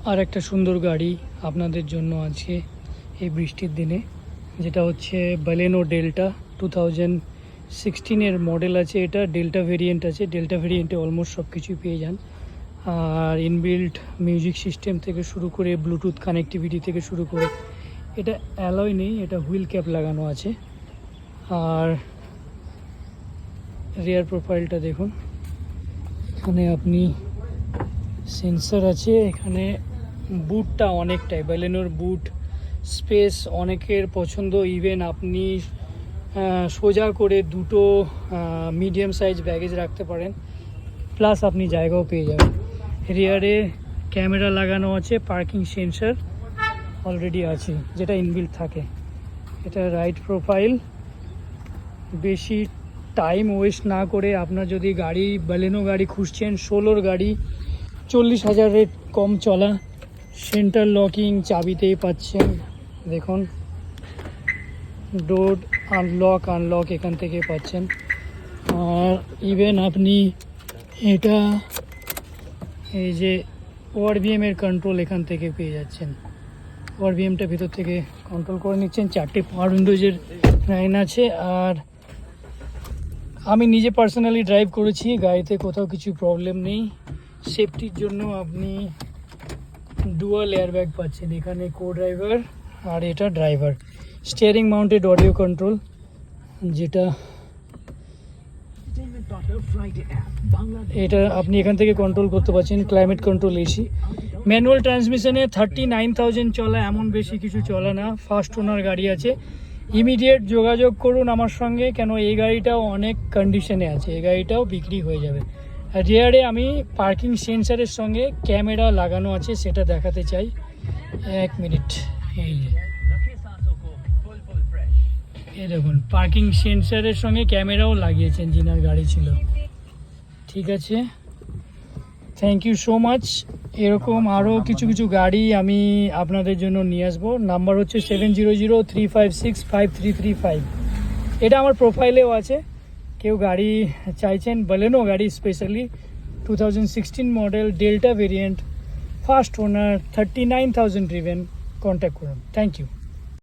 আর একটা সুন্দর গাড়ি আপনাদের জন্য আছে এই বৃষ্টির দিনে, যেটা হচ্ছে বালেনো ডেল্টা 2016-এর মডেল আছে। এটা ডেল্টা ভেরিয়েন্ট আছে। ডেল্টা ভেরিয়েন্টে অলমোস্ট সব কিছুই পেয়ে যান। আর ইনবিল্ট মিউজিক সিস্টেম থেকে শুরু করে ব্লুটুথ কানেক্টিভিটি থেকে শুরু করে, এটা অ্যালয় নেই, এটা হুইল ক্যাপ লাগানো আছে। আর রিয়ার প্রোফাইলটা দেখুন, এখানে আপনি সেন্সর আছে। এখানে বুটটা অনেকটাই, বালেনোর বুট স্পেস অনেকের পছন্দ। ইভেন আপনি সোজা করে দুটো মিডিয়াম সাইজ ব্যাগেজ রাখতে পারেন, প্লাস আপনি জায়গাও পেয়ে যাবেন। রিয়ারে ক্যামেরা লাগানো আছে, পার্কিং সেন্সর অলরেডি আছে, যেটা ইনবিল্ট থাকে। এটা রাইট প্রোফাইল। বেশি টাইম ওয়েস্ট না করে, আপনার যদি গাড়ি বালেনো গাড়ি খুঁজছেন, 16 গাড়ি, 40,000-এর কম চলা, সেন্টার লকিং চাবিতেই পাচ্ছেন। দেখুন, ডোর আনলক এখান থেকে পাচ্ছেন। আর ইভেন আপনি এটা এই যে ওআরভিএমের কন্ট্রোল এখান থেকে পেয়ে যাচ্ছেন। ওআরভিএমটা ভিতর থেকে কন্ট্রোল করে নিচ্ছেন। 4টে পাওয়ার উইন্ডোজের লাইন আছে। আর আমি নিজে পার্সোনালি ড্রাইভ করেছি, গাড়িতে কোথাও কিছু প্রবলেম নেই। সেফটির জন্য আপনি ডুয়াল এয়ারব্যাগ পাচ্ছেন, এখানে কো ড্রাইভার আর এটা driver. Steering mounted audio control, যেটা এটা আপনি এখান থেকে কন্ট্রোল করতে পারছেন। Climate control AC. ম্যানুয়াল ট্রান্সমিশনে 39,000 চলা, এমন বেশি কিছু চলে না। ফার্স্ট ওনার গাড়ি আছে। ইমিডিয়েট যোগাযোগ করুন আমার সঙ্গে, কেন এই গাড়িটাও অনেক কন্ডিশনে আছে, এই গাড়িটাও বিক্রি হয়ে যাবে। আর রিয়ারে আমি পার্কিং সেন্সারের সঙ্গে ক্যামেরা লাগানো আছে, সেটা দেখাতে চাই। 1 মিনিট। এই দেখুন, পার্কিং সেন্সারের সঙ্গে ক্যামেরাও লাগিয়েছেন যিনার গাড়ি ছিল। ঠিক আছে, থ্যাংক ইউ সো মাচ। এরকম আরও কিছু কিছু গাড়ি আমি আপনাদের জন্য নিয়ে আসবো। নাম্বার হচ্ছে 7003565335। এটা আমার প্রোফাইলেও আছে। কেউ গাড়ি চাইছেন, বালেনো গাড়ি specially 2016 model, Delta variant, first owner, 39,000 driven, contact করুন। Thank you.